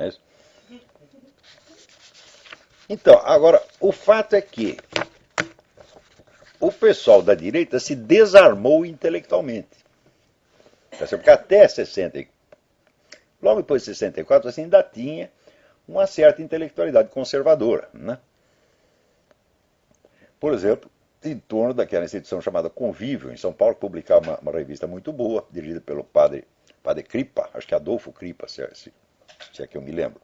Não é isso? Então, agora, o fato é que o pessoal da direita se desarmou intelectualmente. Porque até 60, logo depois de 64, assim, ainda tinha uma certa intelectualidade conservadora. Né? Por exemplo, em torno daquela instituição chamada Convívio, em São Paulo, que publicava uma revista muito boa, dirigida pelo padre Cripa, acho que Adolfo Cripa, se é que eu me lembro.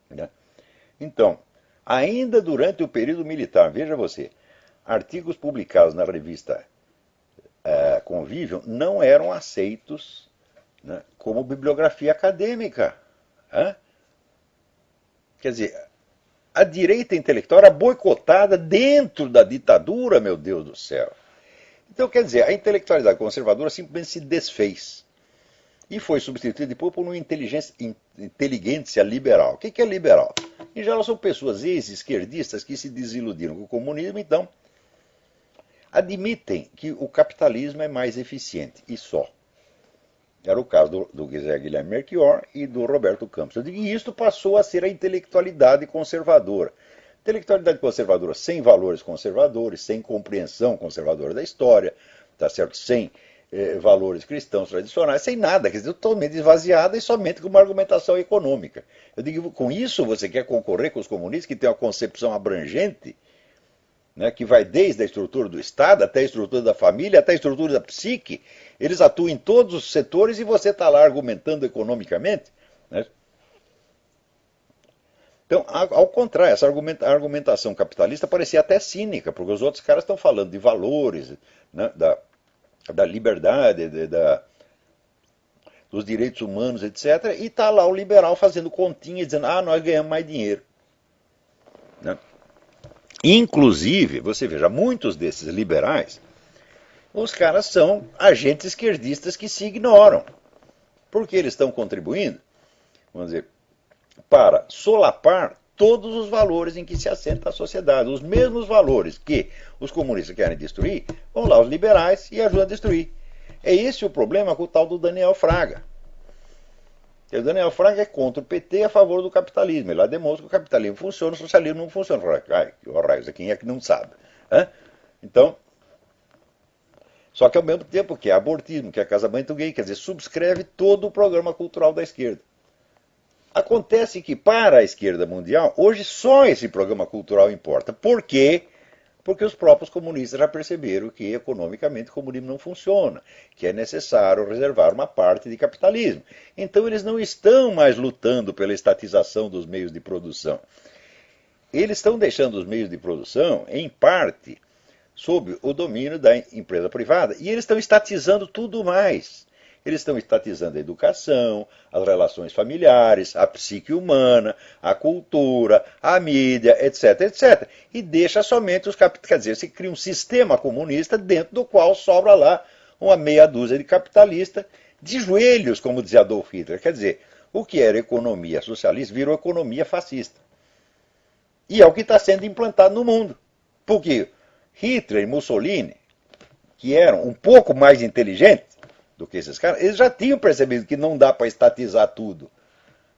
Né? Então, ainda durante o período militar, veja você, artigos publicados na revista Convívio não eram aceitos, né, como bibliografia acadêmica. Né? Quer dizer, a direita intelectual era boicotada dentro da ditadura, meu Deus do céu. Então, quer dizer, a intelectualidade conservadora simplesmente se desfez e foi substituída depois por uma inteligência liberal. O que é liberal? Em geral, são pessoas ex-esquerdistas que se desiludiram com o comunismo, então admitem que o capitalismo é mais eficiente, e só. Era o caso do Guilherme Melchior e do Roberto Campos. E isto passou a ser a intelectualidade conservadora. Intelectualidade conservadora sem valores conservadores, sem compreensão conservadora da história, tá certo? Sem valores cristãos tradicionais, sem nada, quer dizer, totalmente esvaziada e somente com uma argumentação econômica. Eu digo, com isso você quer concorrer com os comunistas que têm uma concepção abrangente, né, que vai desde a estrutura do Estado até a estrutura da família, até a estrutura da psique. Eles atuam em todos os setores e você está lá argumentando economicamente. Né? Então, ao contrário, essa argumentação capitalista parecia até cínica, porque os outros caras estão falando de valores, né, da liberdade, dos direitos humanos, etc. E está lá o liberal fazendo continha, dizendo, nós ganhamos mais dinheiro. Né? Inclusive, você veja, muitos desses liberais, os caras são agentes esquerdistas que se ignoram. Porque eles estão contribuindo, vamos dizer, para solapar todos os valores em que se assenta a sociedade. Os mesmos valores que os comunistas querem destruir, vão lá os liberais e ajudam a destruir. É esse o problema com o tal do Daniel Fraga. O Daniel Fraga é contra o PT e a favor do capitalismo. Ele lá demonstra que o capitalismo funciona, o socialismo não funciona. Ai, quem é que não sabe? Então, só que ao mesmo tempo que é abortismo, que é casamento gay, quer dizer, subscreve todo o programa cultural da esquerda. Acontece que para a esquerda mundial, hoje só esse programa cultural importa. Por quê? Porque os próprios comunistas já perceberam que economicamente o comunismo não funciona, que é necessário reservar uma parte de capitalismo. Então eles não estão mais lutando pela estatização dos meios de produção. Eles estão deixando os meios de produção, em parte, sob o domínio da empresa privada, e eles estão estatizando tudo mais. Eles estão estatizando a educação, as relações familiares, a psique humana, a cultura, a mídia, etc, etc. E deixa somente os capitalistas. Quer dizer, se cria um sistema comunista dentro do qual sobra lá uma meia dúzia de capitalistas de joelhos, como dizia Adolf Hitler. Quer dizer, o que era economia socialista virou economia fascista. E é o que está sendo implantado no mundo. Porque Hitler e Mussolini, que eram um pouco mais inteligentes do que esses caras, eles já tinham percebido que não dá para estatizar tudo.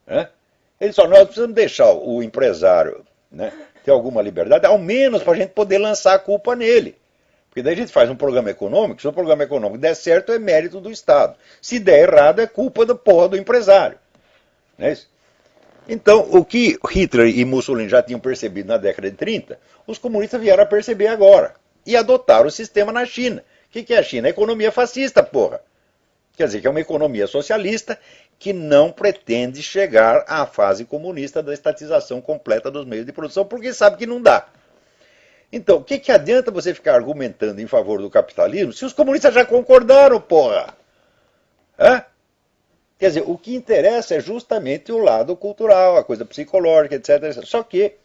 Né? Eles falaram, nós precisamos deixar o empresário, né, ter alguma liberdade, ao menos para a gente poder lançar a culpa nele. Porque daí a gente faz um programa econômico, se o programa econômico der certo, é mérito do Estado. Se der errado, é culpa da porra do empresário. Não é isso? Então, o que Hitler e Mussolini já tinham percebido na década de 30, os comunistas vieram a perceber agora. E adotaram o sistema na China. O que é a China? É economia fascista, porra. Quer dizer, que é uma economia socialista que não pretende chegar à fase comunista da estatização completa dos meios de produção, porque sabe que não dá. Então, o que adianta você ficar argumentando em favor do capitalismo se os comunistas já concordaram, porra? Quer dizer, o que interessa é justamente o lado cultural, a coisa psicológica, etc. Só que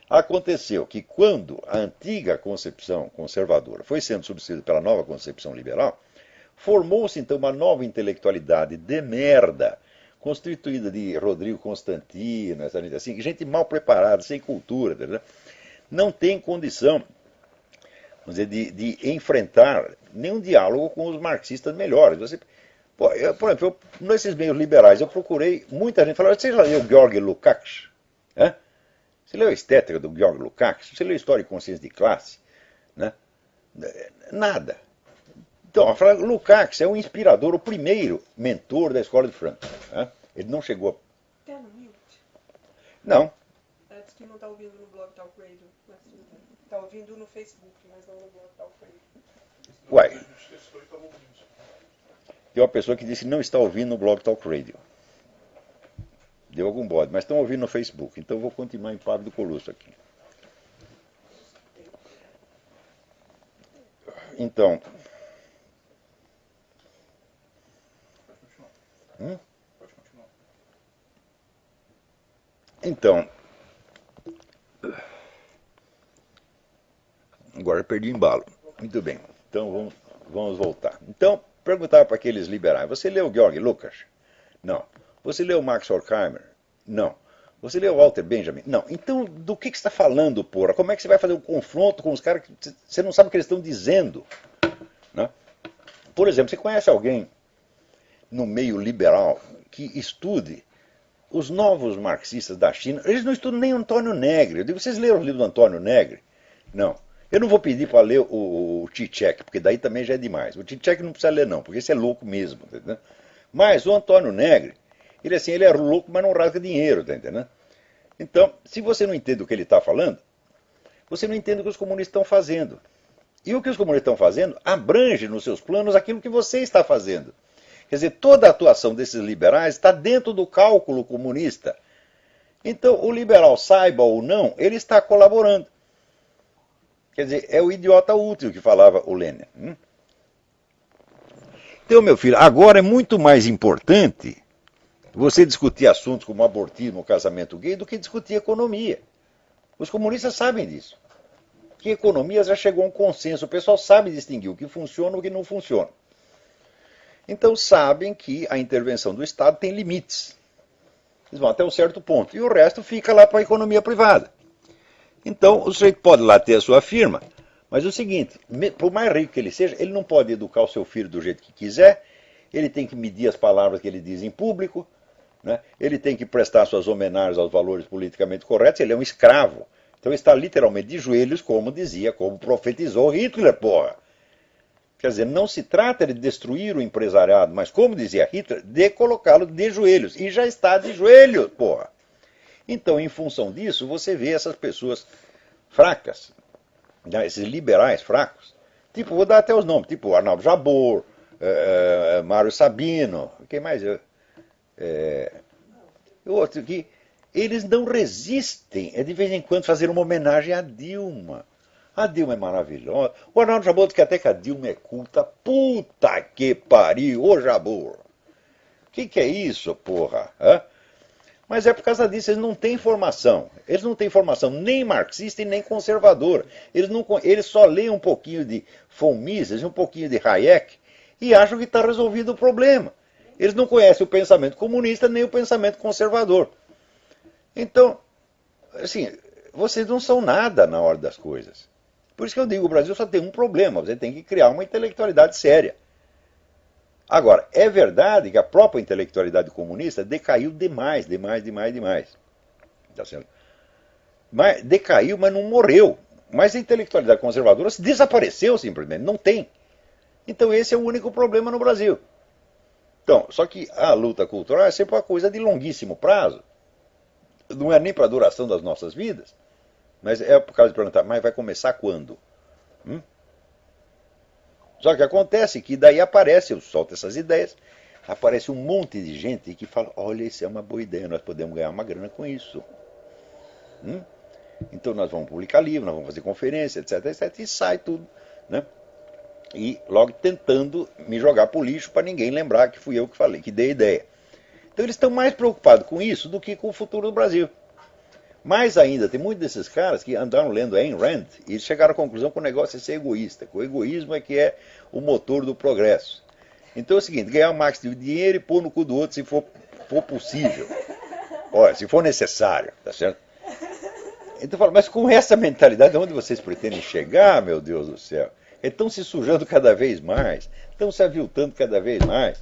aconteceu que quando a antiga concepção conservadora foi sendo substituída pela nova concepção liberal, formou-se então uma nova intelectualidade de merda, constituída de Rodrigo Constantino, assim, gente mal preparada, sem cultura, entendeu? Não tem condição, vamos dizer, de enfrentar nenhum diálogo com os marxistas melhores. Por exemplo, nesses meios liberais, eu procurei, muita gente falou, você já leu Georg Lukács? Você leu a Estética do Georg Lukács? Você leu História e Consciência de Classe? Né? Nada. Então, Lukács é o inspirador, o primeiro mentor da escola de Frankfurt. Ele não chegou a... Tá no mute? Não. Diz que não tá ouvindo no Blog Talk Radio. Tá ouvindo no Facebook, mas não no Blog Talk Radio. Uai. Tem uma pessoa que disse que não está ouvindo no Blog Talk Radio. Deu algum bode, mas estão ouvindo no Facebook. Então eu vou continuar em Pablo do Colosso aqui. Então... Pode continuar. Então... Agora eu perdi o embalo. Muito bem. Então vamos voltar. Então, perguntava para aqueles liberais, você leu Georg Lukács? Não. Você leu Max Horkheimer? Não. Você leu Walter Benjamin? Não. Então, do que você está falando, porra? Como é que você vai fazer um confronto com os caras que você não sabe o que eles estão dizendo? Né? Por exemplo, você conhece alguém no meio liberal que estude os novos marxistas da China? Eles não estudam nem o Antônio Negri. Eu digo, vocês leram o livro do Antônio Negri? Não. Eu não vou pedir para ler o Zizek, porque daí também já é demais. O Zizek não precisa ler não, porque esse é louco mesmo. Tá entendendo? Mas o Antônio Negri, ele é louco, mas não rasga dinheiro, tá entendendo? Então, se você não entende o que ele está falando, você não entende o que os comunistas estão fazendo. E o que os comunistas estão fazendo abrange nos seus planos aquilo que você está fazendo. Quer dizer, toda a atuação desses liberais está dentro do cálculo comunista. Então, o liberal, saiba ou não, ele está colaborando. Quer dizer, é o idiota útil que falava o Lenin. Então, meu filho, agora é muito mais importante você discutir assuntos como abortismo, casamento gay, do que discutir economia. Os comunistas sabem disso. Que economia já chegou a um consenso. O pessoal sabe distinguir o que funciona e o que não funciona. Então sabem que a intervenção do Estado tem limites. Eles vão até um certo ponto. E o resto fica lá para a economia privada. Então, o sujeito pode lá ter a sua firma, mas é o seguinte, por mais rico que ele seja, ele não pode educar o seu filho do jeito que quiser, ele tem que medir as palavras que ele diz em público, né? Ele tem que prestar suas homenagens aos valores politicamente corretos, ele é um escravo. Então ele está literalmente de joelhos, como profetizou Hitler, porra. Quer dizer, não se trata de destruir o empresariado, mas como dizia Hitler, de colocá-lo de joelhos. E já está de joelhos, porra. Então, em função disso, você vê essas pessoas fracas, né, esses liberais fracos. Tipo, vou dar até os nomes, tipo Arnaldo Jabor, Mário Sabino, quem mais? Outro que eles não resistem, de vez em quando, fazer uma homenagem à Dilma. A Dilma é maravilhosa. O Arnaldo Jabor diz que até que a Dilma é culta. Puta que pariu, ô Jabor. O que é isso, porra? Mas é por causa disso, eles não têm formação. Eles não têm formação nem marxista e nem conservadora. Eles só leem um pouquinho de von Mises, um pouquinho de Hayek e acham que está resolvido o problema. Eles não conhecem o pensamento comunista nem o pensamento conservador. Então, assim, vocês não são nada na hora das coisas. Por isso que eu digo, o Brasil só tem um problema, você tem que criar uma intelectualidade séria. Agora, é verdade que a própria intelectualidade comunista decaiu demais. Tá certo? Mas decaiu, mas não morreu. Mas a intelectualidade conservadora desapareceu simplesmente, não tem. Então esse é o único problema no Brasil. Então, só que a luta cultural é sempre uma coisa de longuíssimo prazo. Não é nem para a duração das nossas vidas, mas é por causa de perguntar, mas vai começar quando? Só que acontece que daí aparece, eu solto essas ideias, aparece um monte de gente que fala, olha, isso é uma boa ideia, nós podemos ganhar uma grana com isso. Então nós vamos publicar livro, nós vamos fazer conferência, etc, e sai tudo, né? E logo tentando me jogar pro lixo para ninguém lembrar que fui eu que falei, que dei a ideia. Então eles estão mais preocupados com isso do que com o futuro do Brasil. Mais ainda, tem muitos desses caras que andaram lendo Ayn Rand e eles chegaram à conclusão que o negócio é ser egoísta, que o egoísmo é que é o motor do progresso. Então é o seguinte, ganhar o máximo de dinheiro e pôr no cu do outro se for possível. Olha, se for necessário, tá certo? Então eu falo, mas com essa mentalidade, onde vocês pretendem chegar, meu Deus do céu? Estão se sujando cada vez mais, estão se aviltando cada vez mais.